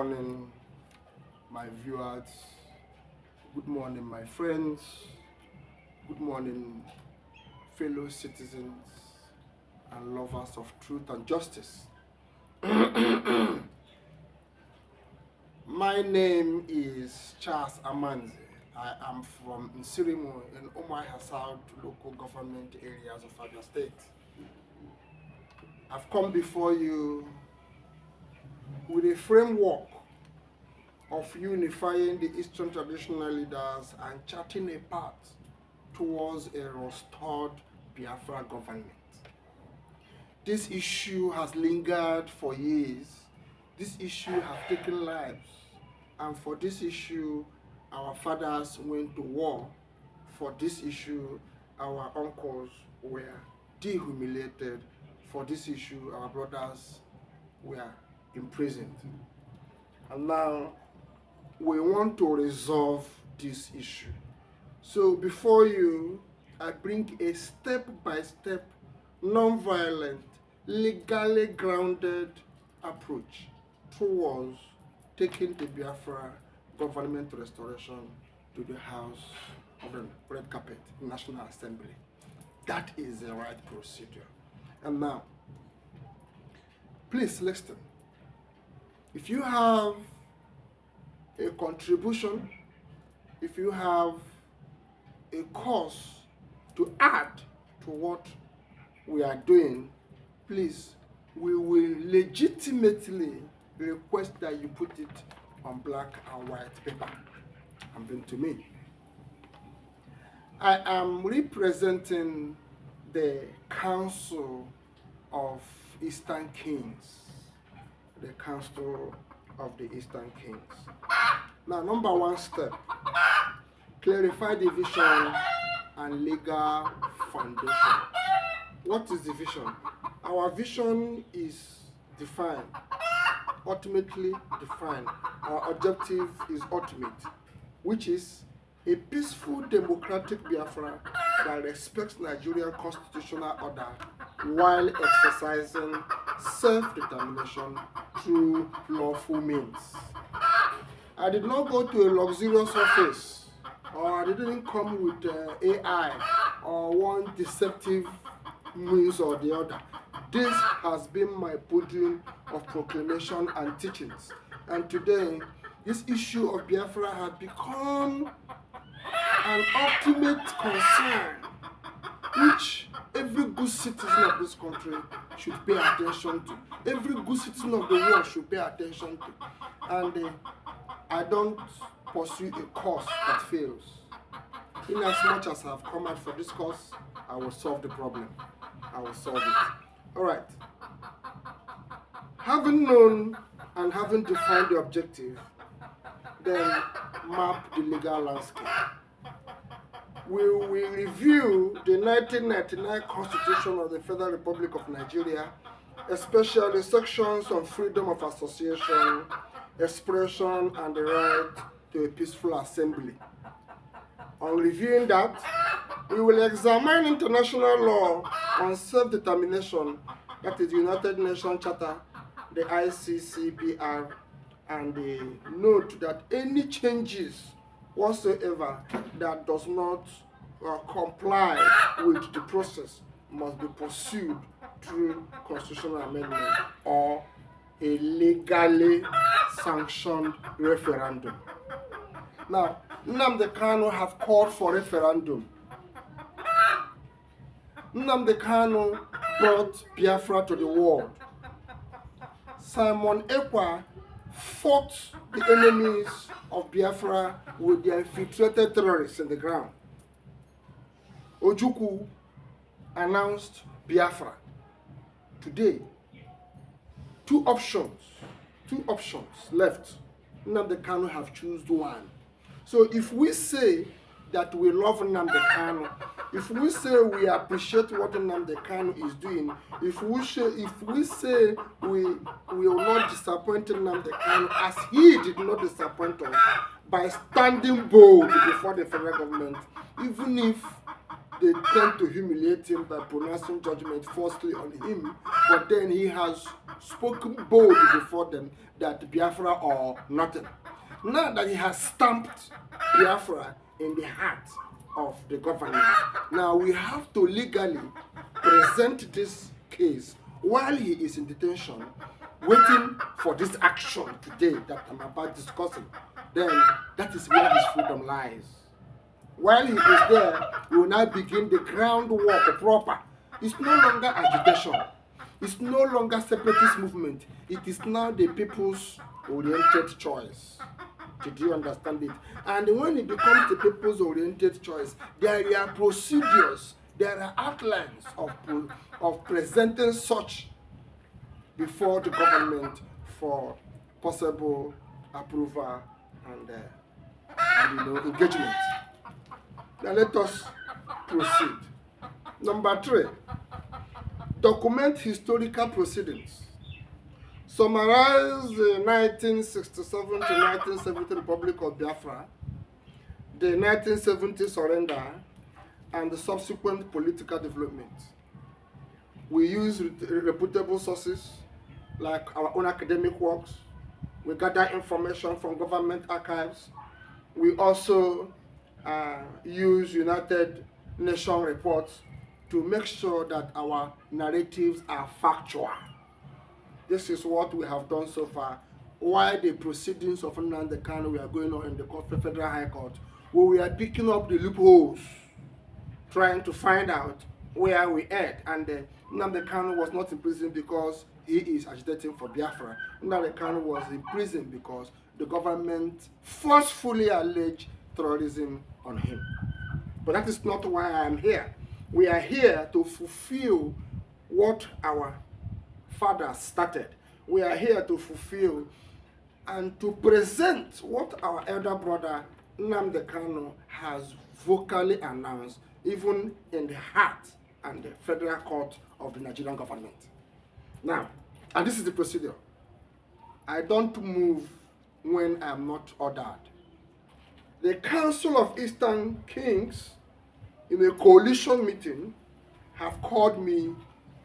morning, my viewers. Good morning, my friends. Good morning, fellow citizens and lovers of truth and justice. My name is Charles Amanzi. I am from Nsirimu in Umuahia South local government areas of Abia State. I've come before you with a framework of unifying the Eastern traditional leaders and charting a path towards a restored Biafra government. This issue has lingered for years. This issue has taken lives. And for this issue, our fathers went to war. For this issue, our uncles were dehumiliated. For this issue, our brothers were imprisoned. And now, we want to resolve this issue. So before you, I bring a step-by-step, non-violent, legally grounded approach towards taking the Biafra government restoration to the House of the Red Carpet, National Assembly. That is the right procedure. And now, please listen. If you have a contribution, if you have a cause to add to what we are doing, please, we will legitimately request that you put it on black and white paper and bring to me. I am representing the Council of Eastern Kings, the Council of the Eastern Kings. Now, number one step, clarify the vision and legal foundation. What is the vision? Our vision is defined, ultimately defined. Our objective is ultimate, which is a peaceful democratic Biafra that respects Nigerian constitutional order while exercising self-determination through lawful means. I did not go to a luxurious office, or I didn't come with AI or one deceptive means or the other. This has been my podium of proclamation and teachings. And today, this issue of Biafra has become an ultimate concern which every good citizen of this country should pay attention to. Every good citizen of the world should pay attention to. And I don't pursue a cause that fails. In as much as I've come out for this cause, I will solve the problem. I will solve it. All right. Having known and having defined the objective, then map the legal landscape. We will review the 1999 Constitution of the Federal Republic of Nigeria, especially sections on freedom of association, expression, and the right to a peaceful assembly. On reviewing that, we will examine international law on self-determination, that is the United Nations Charter, the ICCPR, and note that any changes whatsoever that does not comply with the process must be pursued through constitutional amendment or a legally sanctioned referendum. Now, Nnamdi Kanu have called for referendum. Nnamdi Kanu brought Biafra to the world. Simon Ekpa fought the enemies of Biafra with their infiltrated terrorists in the ground. Ojukwu announced Biafra. Today, two options left. Nnamdi Kanu have chosen one. So if we say that we love Nnamdi Kanu, if we say we appreciate what Nnamdi Kanu is doing, if we say we will not disappoint Nnamdi Kanu as he did not disappoint us by standing bold before the federal government, even if they tend to humiliate him by pronouncing judgment falsely on him, but then he has spoken boldly before them that Biafra or nothing. Now that he has stamped Biafra in the heart of the government, now we have to legally present this case while he is in detention, waiting for this action today that I'm about discussing. Then that is where his freedom lies. While he is there, we will now begin the groundwork proper. It's no longer agitation. It's no longer separatist movement. It is now the people's oriented choice. Did you understand it? And when it becomes the people's oriented choice, there are procedures, there are outlines of presenting such before the government for possible approval and engagement. Now let us proceed. Number 3, document historical proceedings. Summarize the 1967 to 1970 Republic of Biafra, the 1970 surrender, and the subsequent political development. We use reputable sources like our own academic works. We gather information from government archives. We also use United Nations reports to make sure that our narratives are factual. This is what we have done so far. While the proceedings of Nnamdi Kanu were going on in the Federal High Court, we were picking up the loopholes, trying to find out where we erred. And Nnamdi Kanu was not in prison because he is agitating for Biafra. Nnamdi Kanu was in prison because the government forcefully alleged terrorism on him. But that is not why I am here. We are here to fulfill what our fathers started. We are here to fulfill and to present what our elder brother Nnamdi Kanu has vocally announced, even in the heart and the federal court of the Nigerian government. Now, and this is the procedure. I don't move when I am not ordered. The Council of Eastern Kings, in a coalition meeting, have called me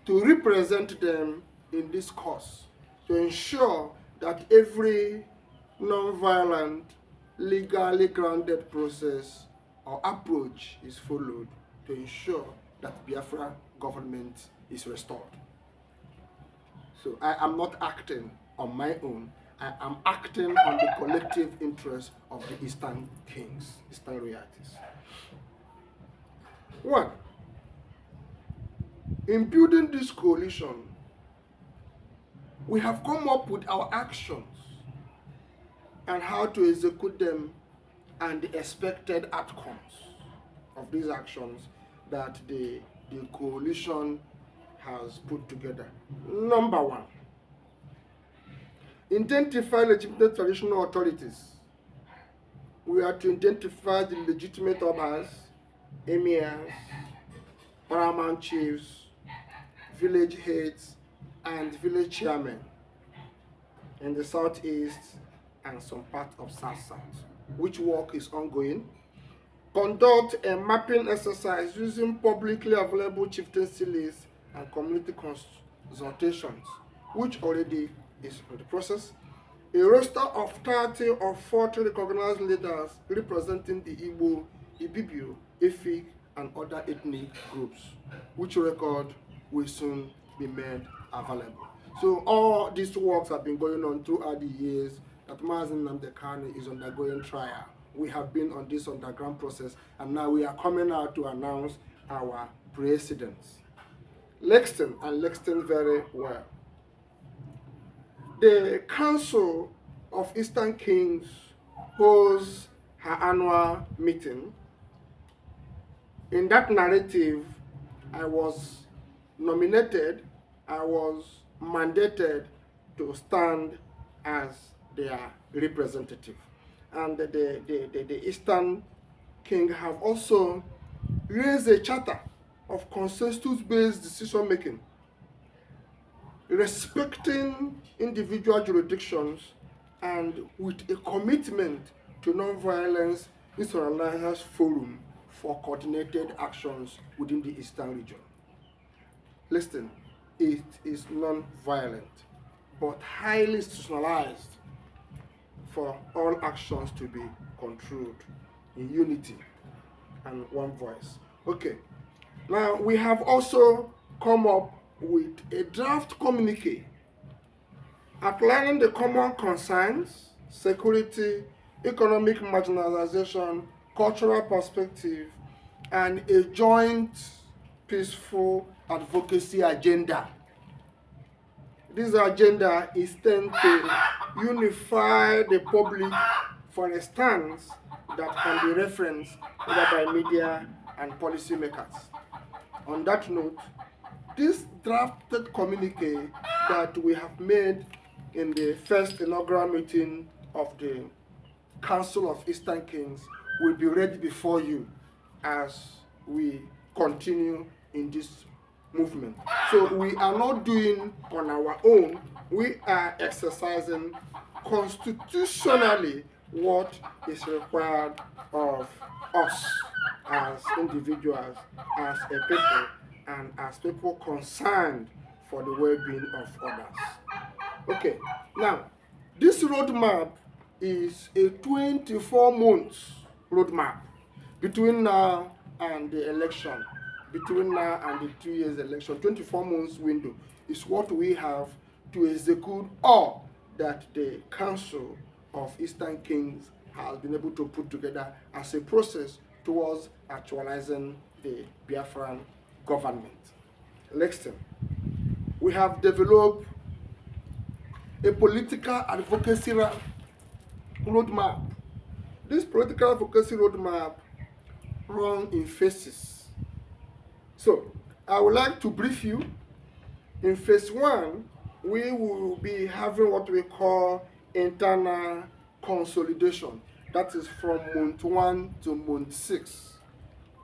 to represent them in this cause, to ensure that every non-violent, legally grounded process or approach is followed to ensure that Biafra government is restored. So I am not acting on my own. I am acting on the collective interest of the Eastern Kings, Eastern realities. 1. In building this coalition, we have come up with our actions and how to execute them and the expected outcomes of these actions that the coalition has put together. Number 1, identify legitimate traditional authorities. We are to identify the legitimate obas, emirs, paramount chiefs, village heads, and village chairmen in the southeast and some part of south-south, which work is ongoing. Conduct a mapping exercise using publicly available chieftaincy lists and community consultations, which already is in the process. A roster of 30 or 40 recognized leaders representing the Igbo, Ibibio, Efik, and other ethnic groups, which record will soon be made available. So all these works have been going on throughout the years that Mazen Nnamdi Kanu is undergoing trial. We have been on this underground process, and now we are coming out to announce our precedents. Lexington and Lexington very well. The Council of Eastern Kings holds her annual meeting. In that narrative, I was nominated, I was mandated to stand as their representative. And the Eastern King have also raised a charter of consensus-based decision-making, respecting individual jurisdictions and with a commitment to non-violence institutionalized forum for coordinated actions within the Eastern region. Listen, it is non-violent, but highly institutionalized for all actions to be controlled in unity and one voice. Okay, now we have also come up with a draft communique outlining the common concerns, security, economic marginalization, cultural perspective, and a joint peaceful advocacy agenda. This agenda is tend to unify the public for a stance that can be referenced either by media and policymakers. On that note, this drafted communique that we have made in the first inaugural meeting of the Council of Eastern Kings will be ready before you as we continue in this movement. So we are not doing on our own, we are exercising constitutionally what is required of us as individuals, as a people, and as people concerned for the well-being of others. Okay, now this roadmap is a 24 months roadmap between now and the election, between now and the 2 years election. 24 months window is what we have to execute all that the Council of Eastern Kings has been able to put together as a process towards actualizing the Biafran government. Next thing, we have developed a political advocacy roadmap. This political advocacy roadmap runs in phases. So, I would like to brief you. In phase 1, we will be having what we call internal consolidation. That is from month 1 to month 6.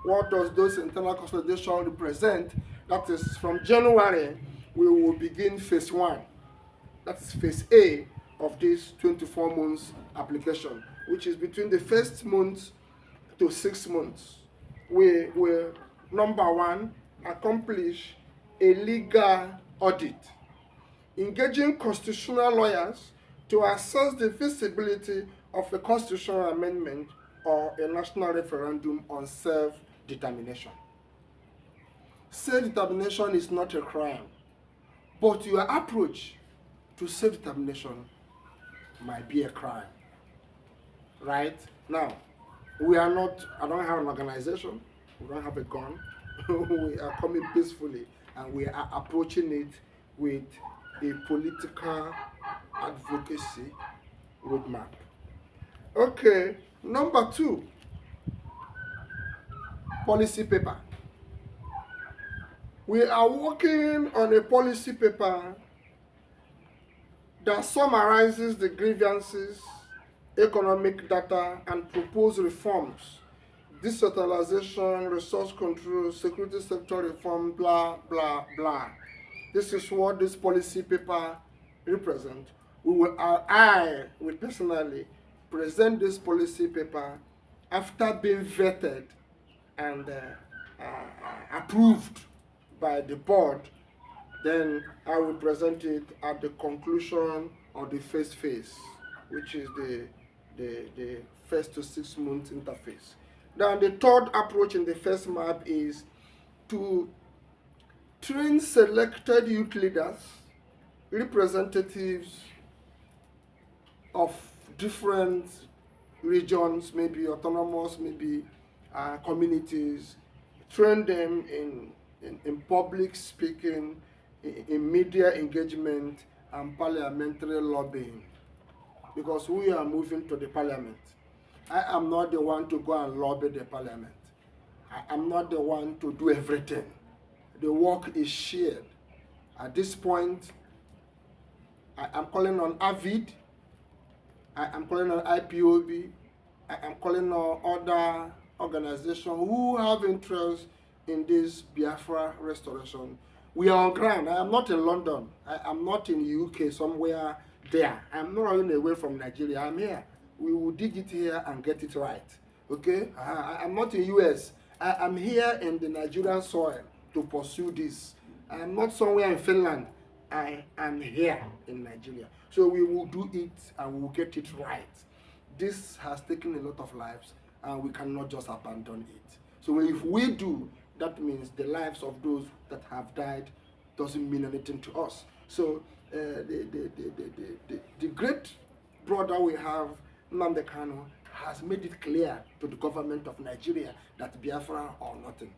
What does those internal consolidation represent? That is from January, we will begin phase 1. That is phase A of this 24 months application, which is between the first month to 6 months. We will, number 1, accomplish a legal audit, engaging constitutional lawyers to assess the feasibility of a constitutional amendment or a national referendum on self-determination. Self-determination is not a crime, but your approach to self-determination might be a crime. Right? Now, we are not, I don't have an organization, we don't have a gun, we are coming peacefully and we are approaching it with a political advocacy roadmap. Okay, number 2, policy paper. We are working on a policy paper that summarizes the grievances, economic data, and proposed reforms, decentralization, resource control, security sector reform, blah, blah, blah. This is what this policy paper represents. I will personally present this policy paper after being vetted and approved by the board. Then I will present it at the conclusion of the first phase, which is the first to 6 months interface. Then the third approach in the first map is to train selected youth leaders, representatives of different regions, maybe autonomous, maybe communities, train them in public speaking, in media engagement, and parliamentary lobbying, because we are moving to the parliament. I am not the one to go and lobby the parliament. I am not the one to do everything. The work is shared. At this point, I am calling on AVID, I am calling on IPOB, I am calling on other organizations who have interest in this Biafra restoration. We are on ground. I am not in London. I am not in the UK, somewhere there. I am not running away from Nigeria. I am here. We will dig it here and get it right. Okay? I am not in US. I am here in the Nigerian soil to pursue this. I am not somewhere in Finland. I am here in Nigeria. So we will do it and we will get it right. This has taken a lot of lives and we cannot just abandon it. So if we do, that means the lives of those that have died doesn't mean anything to us. So the great brother we have, Nnamdi Kanu, has made it clear to the government of Nigeria that Biafra or nothing.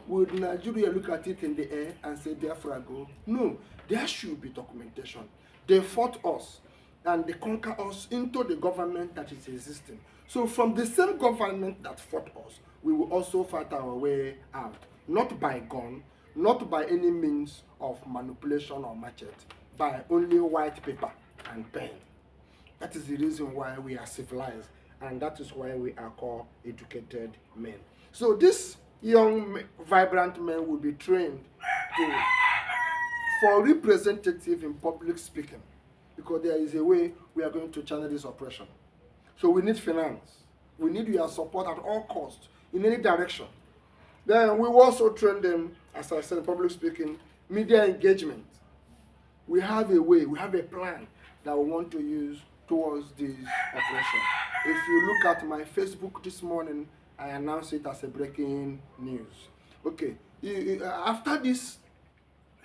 Would Nigeria look at it in the air and say Biafra go? No, there should be documentation. They fought us and they conquered us into the government that is existing. So from the same government that fought us, we will also fight our way out. Not by gun, not by any means of manipulation or machete, by only white paper and pen. That is the reason why we are civilized, and that is why we are called educated men. So these young, vibrant men will be trained for representative in public speaking, because there is a way we are going to channel this operation. So we need finance. We need your support at all costs, in any direction. Then we will also train them, as I said, in public speaking, media engagement. We have a way, we have a plan that we want to use towards this operation. If you look at my Facebook this morning, I announced it as a breaking news. Okay, after this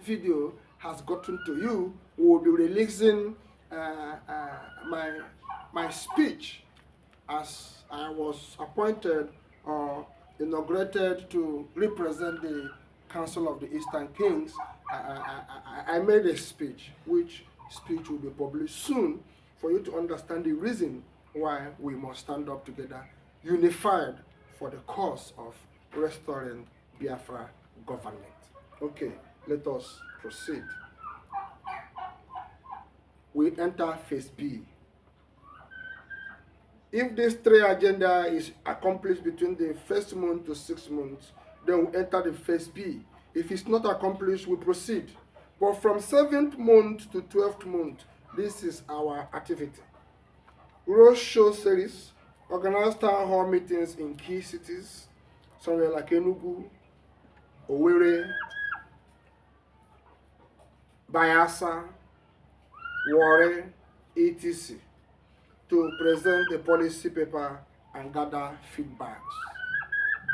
video has gotten to you, we will be releasing my speech as I was appointed or inaugurated to represent the Council of the Eastern Kings. I made a speech, which speech will be published soon for you to understand the reason why we must stand up together, unified for the cause of restoring Biafra government. Okay, let us proceed. We enter phase B. If this 3 agenda is accomplished between the first month to 6 months, then we enter the phase B. If it's not accomplished, we proceed. But from 7th month to 12th month, this is our activity. Road show series, organized town hall meetings in key cities, somewhere like Enugu, Owerri, Bayelsa, Warri, etc., to present the policy paper and gather feedbacks.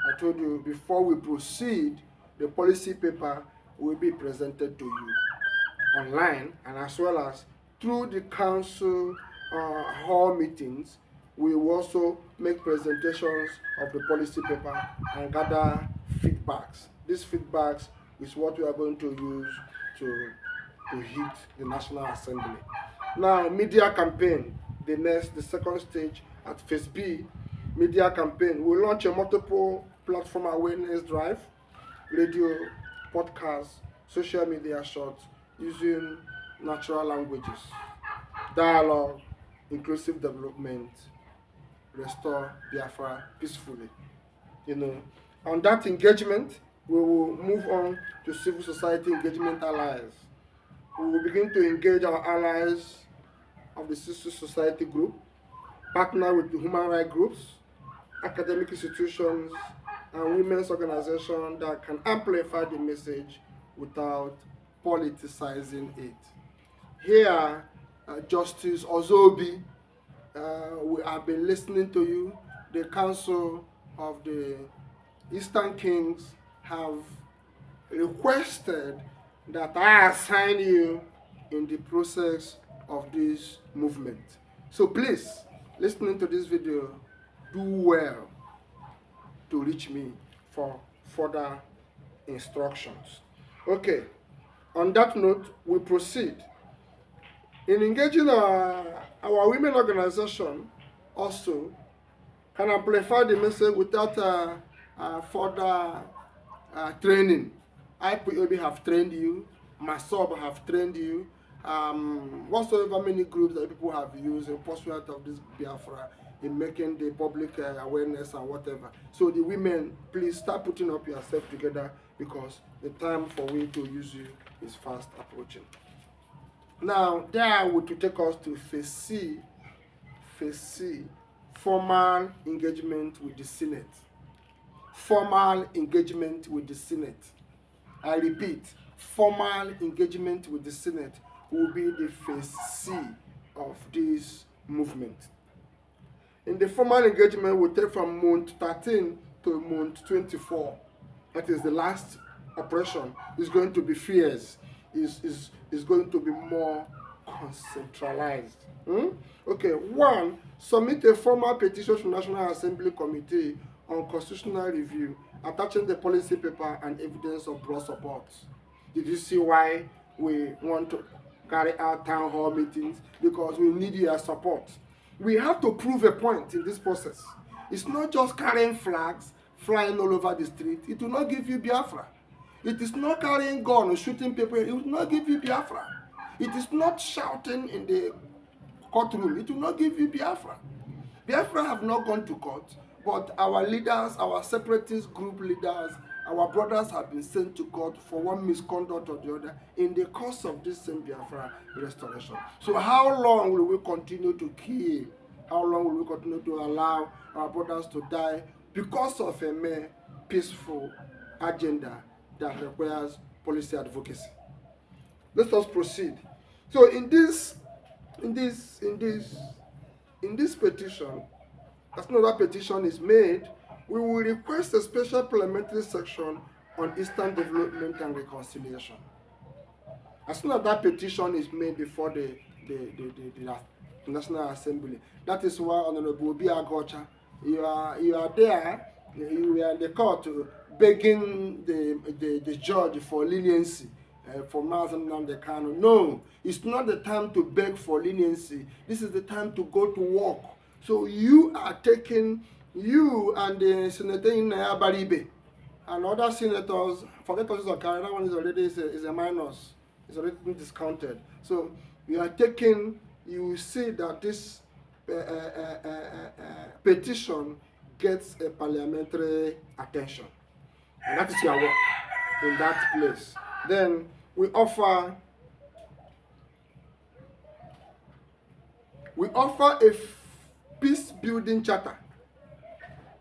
I told you before we proceed, the policy paper will be presented to you online, and as well as through the council hall meetings. We will also make presentations of the policy paper and gather feedbacks. These feedbacks is what we are going to use to hit the National Assembly. Now, media campaign, the second stage at phase B, media campaign. We'll launch a multiple platform awareness drive, radio, podcast, social media shorts, using natural languages, dialogue, inclusive development, restore Biafra peacefully. On that engagement, we will move on to civil society engagement allies. We will begin to engage our allies of the civil society group, partner with the human rights groups, academic institutions, and women's organizations that can amplify the message without politicizing it. Here, Justice Ozobi, we have been listening to you. The Council of the Eastern Kings have requested that I assign you in the process of this movement. So please, listening to this video, do well to reach me for further instructions. Okay, on that note, we proceed. In engaging our women organization also can amplify the message without further training. IPOB have trained you, MASOB have trained you, whatsoever many groups that people have used in pursuit of this Biafra in making the public awareness and whatever. So the women, please start putting up yourself together, because the time for we to use you is fast approaching. Now, there would to take us to phase C, formal engagement with the Senate. formal engagement with the Senate. I repeat, formal engagement with the Senate will be the phase C of this movement. In the formal engagement will take from month 13 to month 24. That is the last operation. It's going to be fierce. Is going to be more concentralized. Okay, one, submit a formal petition to National Assembly Committee on constitutional review, attaching the policy paper and evidence of broad support. Did you see why we want to carry out town hall meetings? Because we need your support. We have to prove a point in this process. It's not just carrying flags, flying all over the street. It will not give you Biafra. It is not carrying gun or shooting people. It will not give you Biafra. It is not shouting in the courtroom. It will not give you Biafra. Biafra have not gone to court, but our leaders, our separatist group leaders, our brothers have been sent to court for one misconduct or the other in the course of this same Biafra restoration. So how long will we continue to kill? How long will we continue to allow our brothers to die because of a mere peaceful agenda that requires policy advocacy? Let us proceed. So in this petition, as soon as that petition is made, we will request a special parliamentary section on Eastern development and reconciliation. As soon as that petition is made before the National Assembly, that is why Honorable Obi Agocha, you are there, you are in the court begging the judge for leniency for Mazen Nnamdi Kanu. No, it's not the time to beg for leniency. This is the time to go to work. So you are taking, you and the Senator in Baribe and other senators, forget what is on carry, that one is already is a minus. It's already been discounted. So you are taking, you see that this petition gets a parliamentary attention. And that is your work in that place. Then we offer a peace-building charter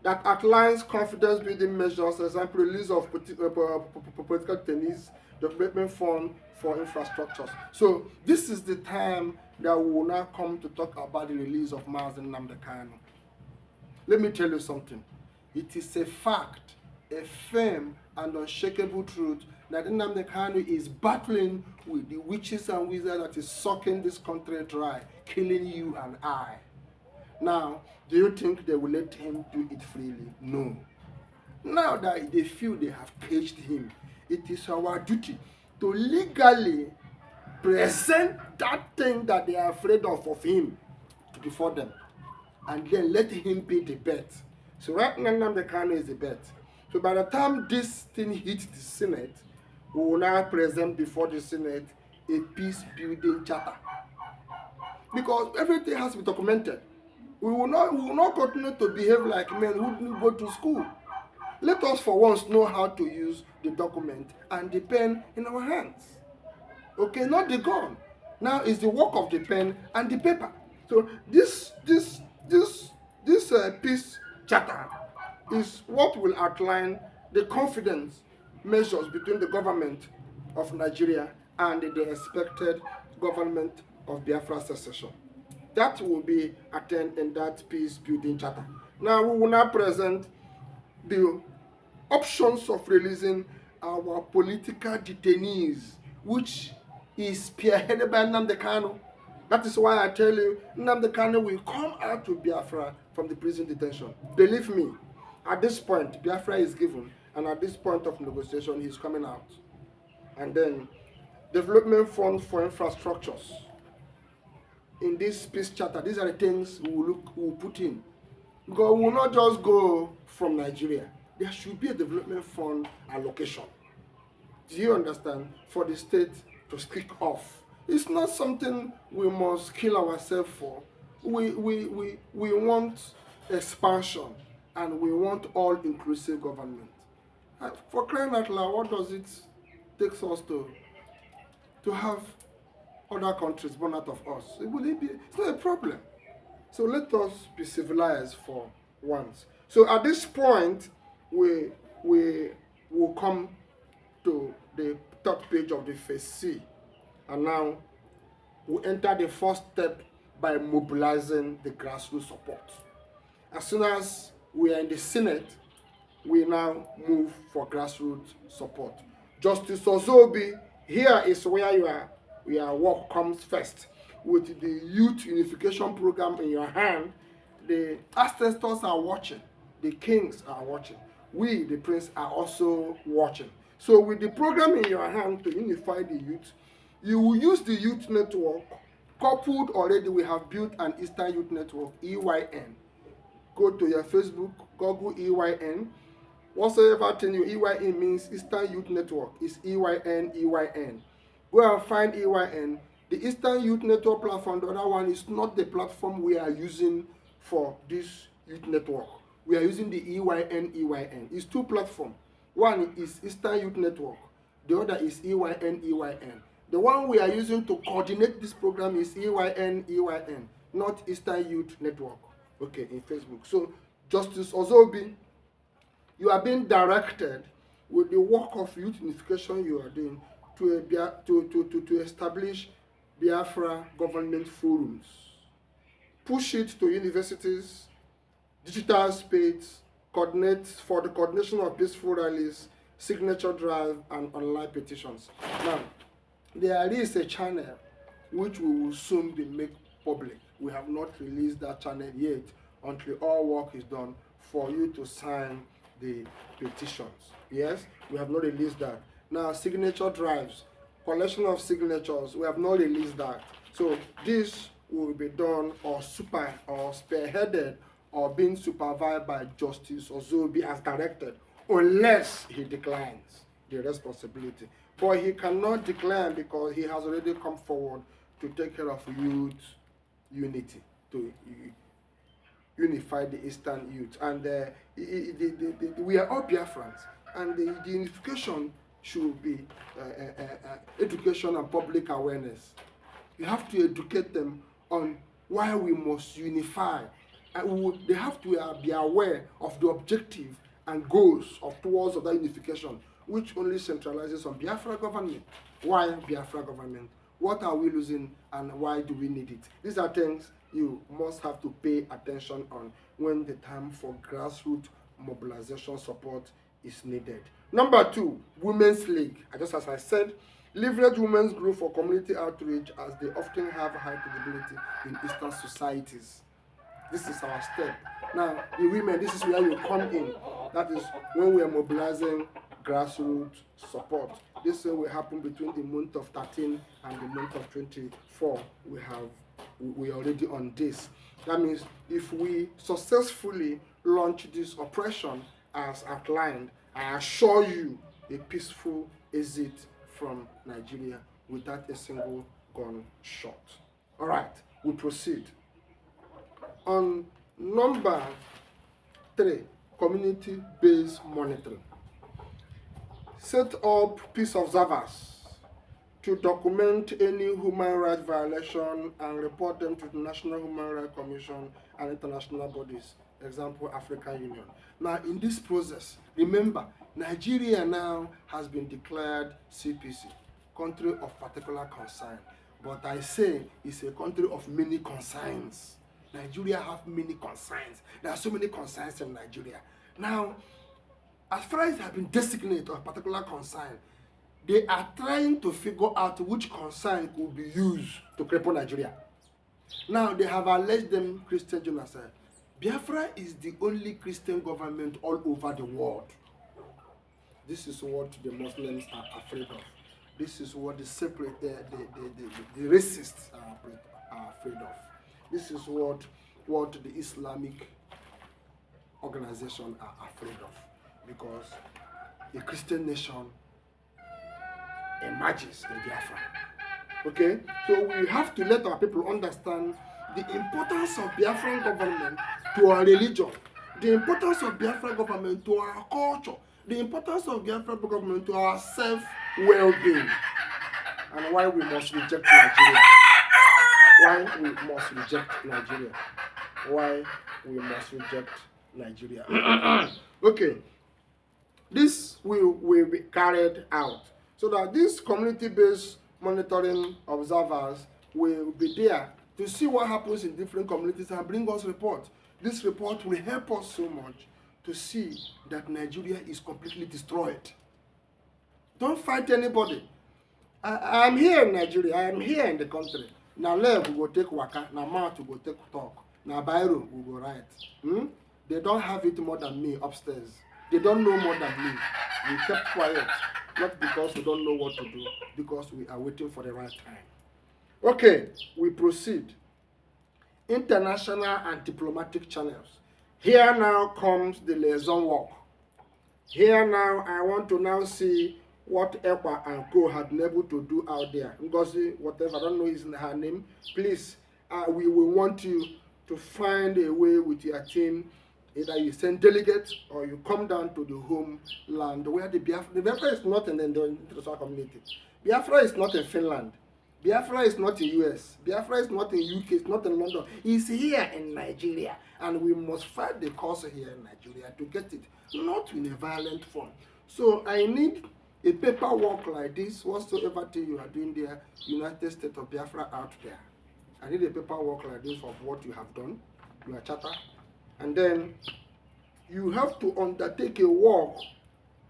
that outlines confidence-building measures, for example, release of political tennis, development fund for infrastructures. So this is the time that we will now come to talk about the release of Mazen Nnamdi Kanu. Let me tell you something. It is a fact, a firm and unshakable truth that Nnamdi Kanu is battling with the witches and wizards that is sucking this country dry, killing you and I. Now, do you think they will let him do it freely? No. Now that they feel they have caged him, it is our duty to legally present that thing that they are afraid of him before them, and then let him pay the bet. So right now, Nnamdi Kanu is the bet. So by the time this thing hits the Senate, we will now present before the Senate a peace-building charter. Because everything has to be documented. We will not continue to behave like men who didn't go to school. Let us for once know how to use the document and the pen in our hands. Okay, not the gun. Now it's the work of the pen and the paper. So this peace charter is what will outline the confidence measures between the government of Nigeria and the expected government of Biafra secession. That will be attained in that peace-building charter. Now we will now present the options of releasing our political detainees, which is spearheaded by Nnamdi Kanu. That is why I tell you, Nnamdi Kanu will come out to Biafra from the prison detention. Believe me, at this point, Biafra is given, and at this point of negotiation, he's coming out. And then, development funds for infrastructures. In this peace charter, these are the things we will put in. Because we will not just go from Nigeria. There should be a development fund allocation. Do you understand? For the state to kick off. It's not something we must kill ourselves for. We want expansion, and we want all-inclusive government. For crying out loud, what does it take us to have other countries born out of us? It's not a problem. So let us be civilized for once. So at this point, we will come to the third page of the phase C, and now we enter the first step by mobilizing the grassroots support. As soon as we are in the Senate, we now move for grassroots support. Justice Ozobi, here is where your work comes first. With the youth unification program in your hand, the ancestors are watching, the kings are watching, we, the prince, are also watching. So with the program in your hand to unify the youth, you will use the youth network. Coupled already, we have built an Eastern Youth Network, EYN. Go to your Facebook, Google EYN. Whatsoever thing you EYN means Eastern Youth Network is EYN, EYN. Go and find EYN. The Eastern Youth Network platform, the other one, is not the platform we are using for this youth network. We are using the EYN. It's two platforms. One is Eastern Youth Network. The other is EYN. The one we are using to coordinate this program is EYN, not Eastern Youth Network. Okay, in Facebook. So, Justice Ozobi, you are being directed with the work of youth unification you are doing to establish Biafra government forums. Push it to universities, digital space, coordinate for the coordination of peaceful rallies, signature drive, and online petitions. Now, there is a channel which we will soon be made public. We have not released that channel yet until all work is done for you to sign the petitions. Yes, we have not released that. Now, signature drives, collection of signatures, we have not released that. So this will be done or spearheaded or being supervised by Justice Ozobi as directed, unless he declines the responsibility. But he cannot decline because he has already come forward to take care of youth unity, to unify the Eastern youth. And we are all Biafrans, and the unification should be education and public awareness. You have to educate them on why we must unify. And they have to be aware of the objective and goals towards that unification, which only centralizes on Biafra government. Why Biafra government? What are we losing and why do we need it? These are things you must have to pay attention on when the time for grassroots mobilization support is needed. Number 2, Women's League. Just as I said, leverage women's group for community outreach, as they often have high credibility in Eastern societies. This is our step. Now, the women, this is where we come in. That is when we are mobilizing grassroots support. This will happen between the month of 13 and the month of 24. We are already on this. That means if we successfully launch this operation as outlined, I assure you a peaceful exit from Nigeria without a single gunshot. All right, we proceed. On number 3, community-based monitoring. Set up peace observers to document any human rights violation and report them to the National Human Rights Commission and international bodies, example, African Union. Now, in this process, remember, Nigeria now has been declared CPC, country of particular concern. But I say it's a country of many concerns. Nigeria have many concerns. There are so many concerns in Nigeria. Now, as far as they have been designated a particular concern, they are trying to figure out which concern could be used to cripple Nigeria. Now, they have alleged them Christian genocide. Biafra is the only Christian government all over the world. This is what the Muslims are afraid of. This is what the racists are afraid of. This is what the Islamic organizations are afraid of, because a Christian nation emerges in Biafra. Okay? So we have to let our people understand the importance of Biafran government to our religion, the importance of Biafran government to our culture, the importance of Biafran government to our self-well-being, and why we must reject Nigeria. Why we must reject Nigeria. Why we must reject Nigeria. Okay. This will be carried out so that these community-based monitoring observers will be there to see what happens in different communities and bring us reports. This report will help us so much to see that Nigeria is completely destroyed. Don't fight anybody. I am here in Nigeria. I am here in the country. Now leg we go take waka. Now mouth we go take talk. Now biro we go write. They don't have it more than me upstairs. They don't know more than me. We kept quiet, not because we don't know what to do, because we are waiting for the right time. Okay, we proceed. International and diplomatic channels. Here now comes the liaison work. Here now, I want to now see what Ekwa and Co had been able to do out there. Ngozi, whatever, I don't know his her name. Please, we will want you to find a way with your team. Either you send delegates or you come down to the homeland where the Biafra is not in the international community. Biafra is not in Finland. Biafra is not in US. Biafra is not in UK. It's not in London. It's here in Nigeria. And we must fight the cause here in Nigeria to get it, not in a violent form. So I need a paperwork like this, whatsoever thing you are doing there, United States of Biafra out there. I need a paperwork like this of what you have done, your charter. And then you have to undertake a work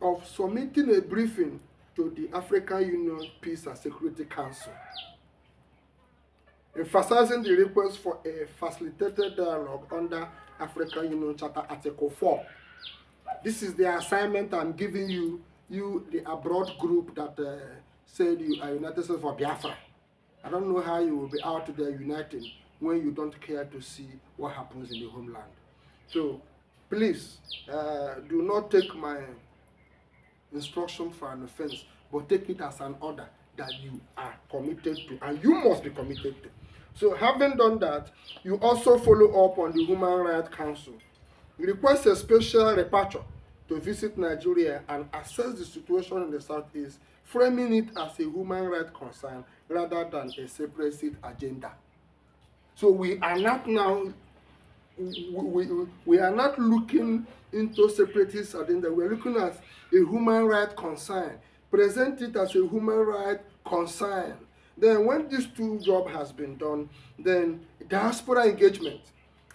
of submitting a briefing to the African Union Peace and Security Council, emphasizing the request for a facilitated dialogue under African Union Charter Article 4. This is the assignment I'm giving you, the abroad group that said you are United States for Biafra. I don't know how you will be out there uniting when you don't care to see what happens in the homeland. So please do not take my instruction for an offense, but take it as an order that you are committed to, and you must be committed to. So having done that, you also follow up on the Human Rights Council. You request a special rapporteur to visit Nigeria and assess the situation in the Southeast, framing it as a human rights concern rather than a separatist agenda. So we are not now we are not looking into separatist agenda. We are looking at a human rights concern. Present it as a human rights concern. Then when this two job has been done, then diaspora engagement.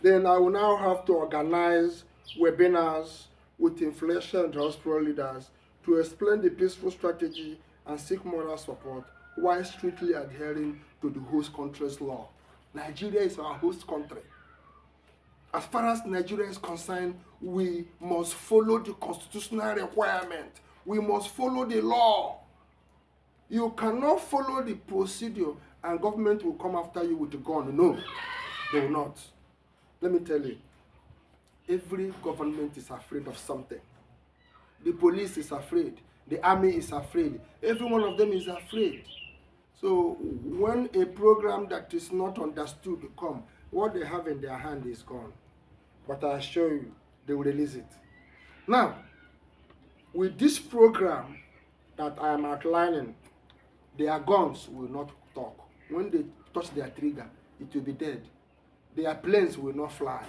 Then I will now have to organize webinars with influential diaspora leaders to explain the peaceful strategy and seek moral support while strictly adhering to the host country's law. Nigeria is our host country. As far as Nigeria is concerned, we must follow the constitutional requirement. We must follow the law. You cannot follow the procedure and government will come after you with a gun. No, they will not. Let me tell you, every government is afraid of something. The police is afraid. The army is afraid. Every one of them is afraid. So when a program that is not understood come, what they have in their hand is gone. But I assure you, they will release it. Now, with this program that I am outlining, their guns will not talk. When they touch their trigger, it will be dead. Their planes will not fly.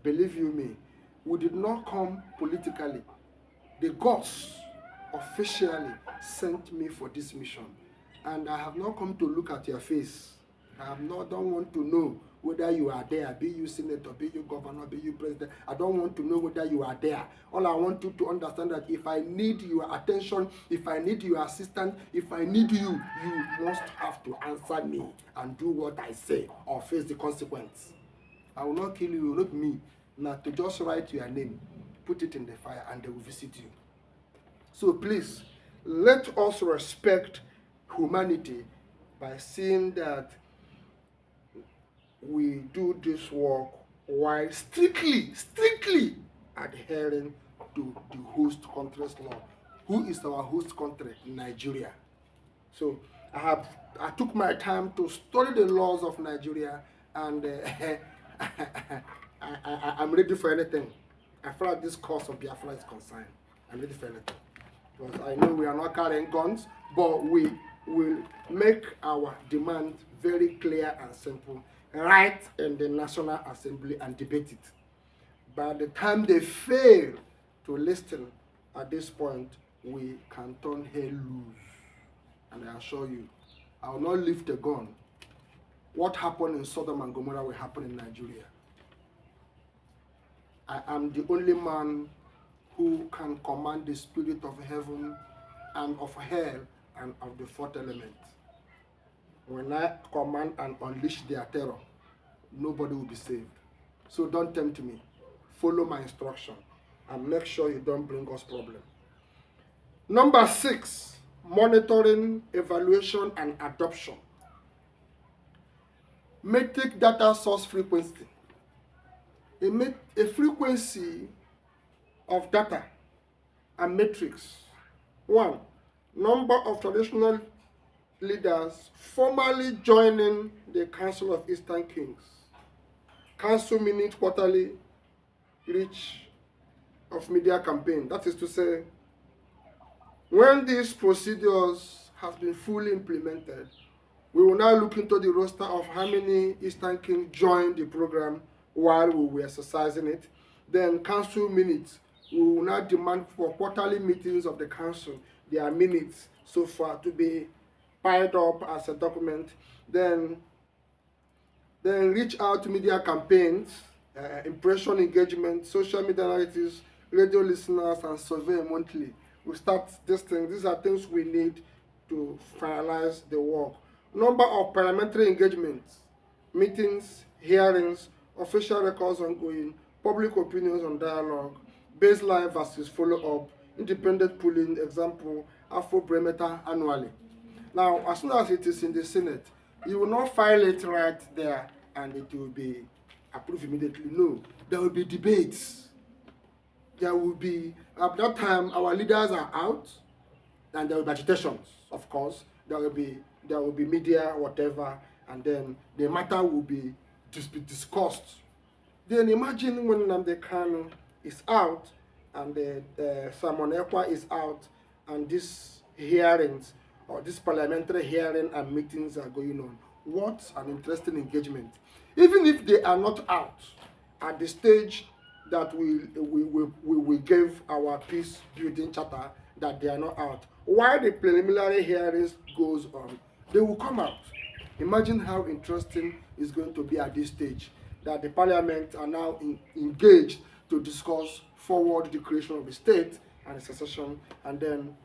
Believe you me, we did not come politically. The gods officially sent me for this mission. And I have not come to look at your face. Don't want to know whether you are there, be you senator, be you governor, be you president. I don't want to know whether you are there. All I want you to understand that if I need your attention, if I need your assistance, if I need you, you must have to answer me and do what I say or face the consequence. I will not kill you, not me. Not to just write your name, put it in the fire, and they will visit you. So please, let us respect humanity by seeing that we do this work while strictly adhering to the host country's law. Who is our host country? Nigeria. So I took my time to study the laws of Nigeria, and I'm ready for anything. As far as this cause of Biafra is concerned, I'm ready for anything. Because I know we are not carrying guns, but we will make our demand very clear and simple, right in the National Assembly, and debate it. By the time they fail to listen at this point, we can turn hell loose. And I assure you, I will not lift a gun. What happened in Sodom and Gomorrah will happen in Nigeria. I am the only man who can command the spirit of heaven and of hell and of the fourth element. When I command and unleash their terror, nobody will be saved. So don't tempt me. Follow my instruction and make sure you don't bring us problem. Number 6, monitoring, evaluation, and adoption. Metric data source frequency. A frequency of data and metrics. 1, number of traditional leaders formally joining the Council of Eastern Kings. Council meaning quarterly reach of media campaign. That is to say, when these procedures have been fully implemented, we will now look into the roster of how many Eastern Kings joined the program while we were exercising it. Then council minutes. We will now demand for quarterly meetings of the council, their minutes so far, to be piled up as a document. Then reach out to media campaigns, impression engagement, social media analytics, radio listeners, and survey monthly. We start this thing. These are things we need to finalize the work. Number of parliamentary engagements, meetings, hearings, official records ongoing, public opinions on dialogue, baseline versus follow-up, independent polling, example, Afro-Barometer annually. Now, as soon as it is in the Senate, you will not file it right there and it will be approved immediately. No, there will be debates. There will be, at that time, our leaders are out, and there will be agitations, of course. There will be media, whatever, and then the matter will be discussed. Then imagine when Nnamdi Kanu is out, and Simon Ekpa is out, and these hearings, or this parliamentary hearing and meetings are going on. What an interesting engagement. Even if they are not out at the stage that we gave our peace building charter, that they are not out, while the preliminary hearings goes on, they will come out. Imagine how interesting it's going to be at this stage, that the parliament are now engaged to discuss forward the creation of the state and the secession, and then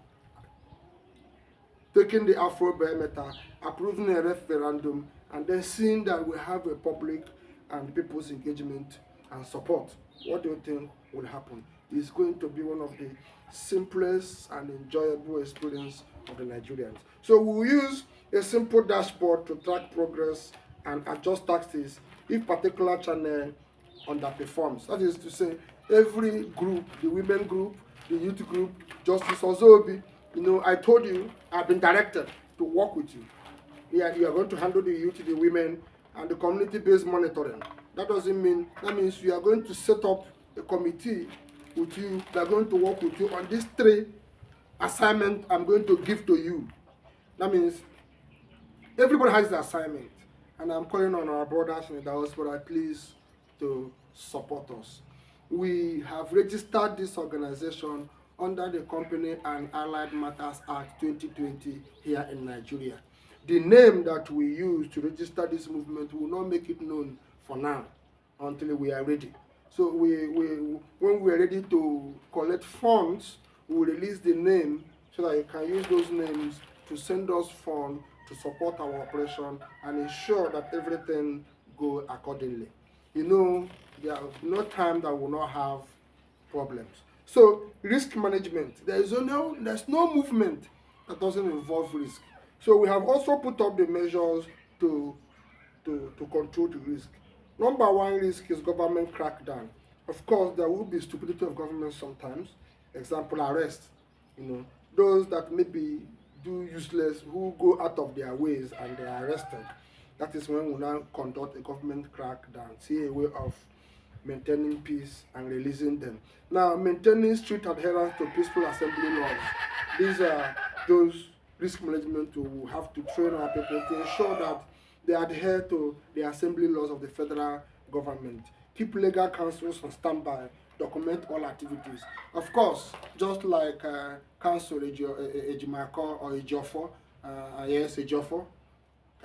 taking the Afro-Barometer, approving a referendum, and then seeing that we have a public and people's engagement and support. What do you think will happen? It's going to be one of the simplest and enjoyable experience of the Nigerians. So we'll use a simple dashboard to track progress and adjust taxes if particular channel underperforms. That is to say, every group, the women group, the youth group, Justice Ozobi, I told you, I've been directed to work with you. Yeah, you are going to handle the youth, the women, and the community-based monitoring. That means you are going to set up a committee with you. They are going to work with you on these 3 assignments I'm going to give to you. That means everybody has the assignment, and I'm calling on our brothers in the diaspora, please, to support us. We have registered this organization under the Company and Allied Matters Act 2020 here in Nigeria. The name that we use to register this movement will not make it known for now until we are ready. So when we are ready to collect funds, we will release the name so that you can use those names to send us funds to support our operation and ensure that everything goes accordingly. There's no time that will not have problems. So risk management, there's no movement that doesn't involve risk. So we have also put up the measures to control the risk. Number 1 risk is government crackdown. Of course, there will be stupidity of government sometimes. Example, arrest. Those that maybe do useless, who go out of their ways and they are arrested. That is when we now conduct a government crackdown, see a way of maintaining peace and releasing them. Now, maintaining strict adherence to peaceful assembly laws. These are those risk management we have to train our people to ensure that they adhere to the assembly laws of the federal government. Keep legal counsels on standby document all activities. Of course, just like Council Ejimako or Ejofo, yes, Ejofo,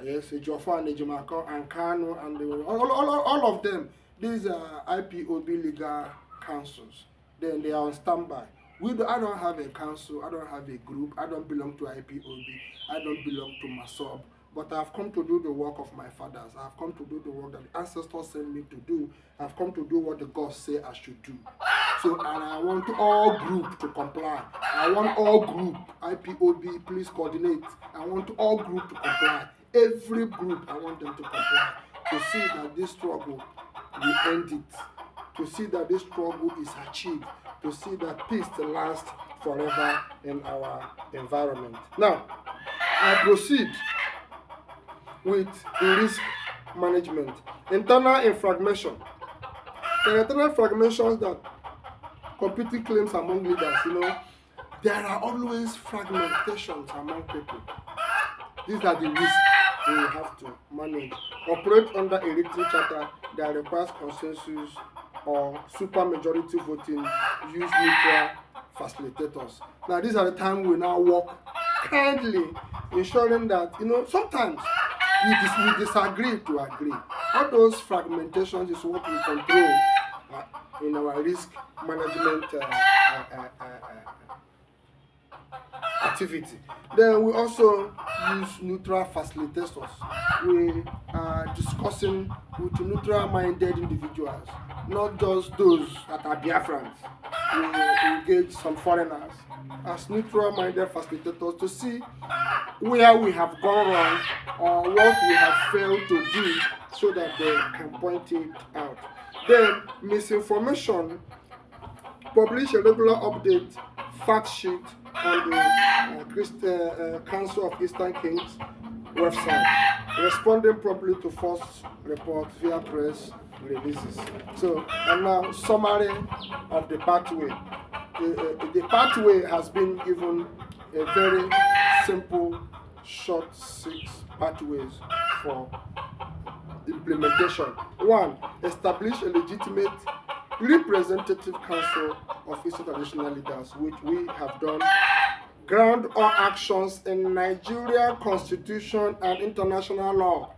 yes, Ejofo and Ejimako and Kano and all of them, these are IPOB legal councils. Then they are on standby. I don't have a council, I don't have a group, I don't belong to IPOB, I don't belong to MASOB, but I've come to do the work of my fathers. I've come to do the work that the ancestors sent me to do. I've come to do what the gods say I should do. So, and I want all group to comply. I want all group, IPOB, please coordinate. I want all group to comply. Every group, I want them to comply. To see that this struggle, we end it. To see that this struggle is achieved. To see that peace lasts forever in our environment. Now, I proceed with the risk management. Internal infragmentation. The internal fragmentations that competing claims among leaders, there are always fragmentations among people. These are the risks we have to manage. Operate under a written charter that requires consensus or supermajority voting. Use neutral facilitators. Now, these are the times we now work kindly, ensuring that, sometimes we disagree to agree. All those fragmentations is what we control in our risk management activity. Then we also use neutral facilitators. We are discussing with neutral-minded individuals, not just those that are Biafrans. We engage some foreigners as neutral-minded facilitators to see where we have gone wrong or what we have failed to do so that they can point it out. Then misinformation, publish a regular update fact sheet on the Council of Eastern Kings website, responding promptly to false reports via press releases. So, and now summary of the pathway. The pathway has been given a very simple, short 6 pathways for implementation. 1. Establish a legitimate representative council of Eastern traditional leaders, which we have done. Ground all actions in Nigerian constitution and international law.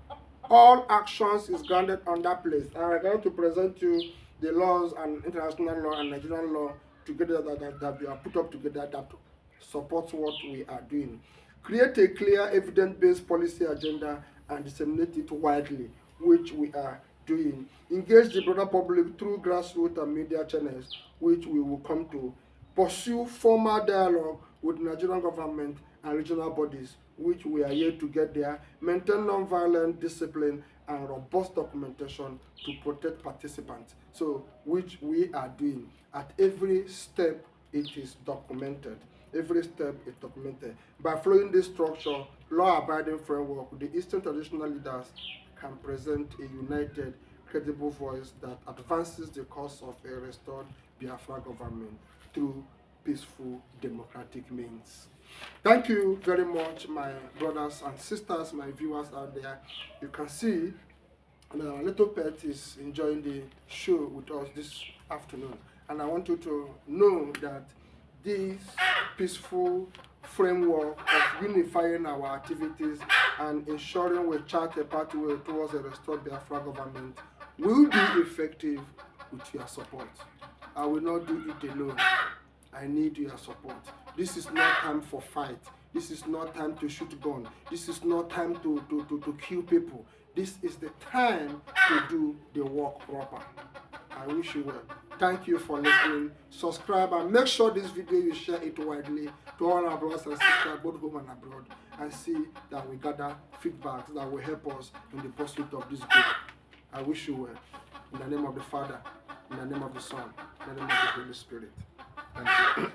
All actions is grounded on that place. And we're going to present you the laws and international law and Nigerian law together that we are put up together that supports what we are doing. Create a clear evidence-based policy agenda and disseminate it widely, which we are doing. Engage the broader public through grassroots and media channels, which we will come to. Pursue formal dialogue with the Nigerian government and regional bodies, which we are here to get there. Maintain non-violent discipline and robust documentation to protect participants. So, which we are doing. At every step, it is documented. Every step is documented. By following this structure, law-abiding framework, the Eastern traditional leaders can present a united, credible voice that advances the cause of a restored Biafra government through peaceful democratic means. Thank you very much, my brothers and sisters, my viewers out there. You can see our little pet is enjoying the show with us this afternoon. And I want you to know that this peaceful framework of unifying our activities and ensuring we chart a pathway towards a restored Biafra government will be effective with your support. I will not do it alone. I need your support. This is not time for fight. This is not time to shoot gun. This is not time to kill people. This is the time to do the work proper. I wish you well. Thank you for listening. Subscribe and make sure this video you share it widely to all our brothers and sisters, both home and abroad, and see that we gather feedbacks that will help us in the pursuit of this goal. I wish you well. In the name of the Father, in the name of the Son, in the name of the Holy Spirit. Thank you.